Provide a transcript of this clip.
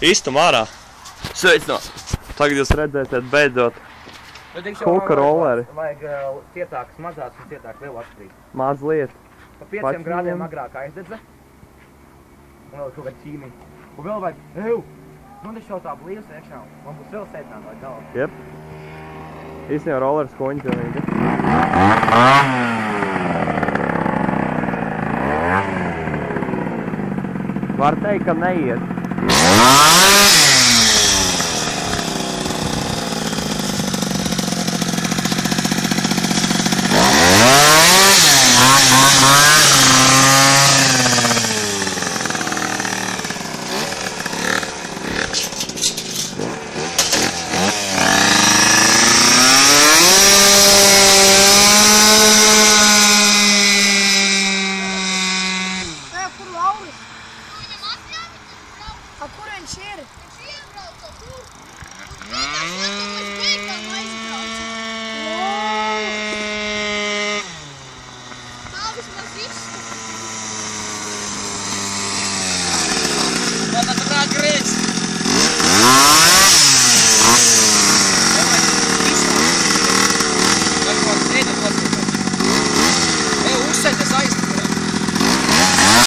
Īstum ārā. Sveicināt! Tagad jūs redzēsiet beidzot huka rolleri. Vajag cietākas mazās un cietākas lielu atšķirību. Mazliet. Pa 5 grādiem agrāk aizdedze. Un vēl kaut kāda ķīmiņa. Un vēl vajag, nu te šo tā blīvs iekšā. Man būs vēl sētnām vai galva. Jep. Īstenībā rolleris koņi pilnīgi. Var teikt, ka neiet. A kur viņš ir? Viņš iebrauca tur.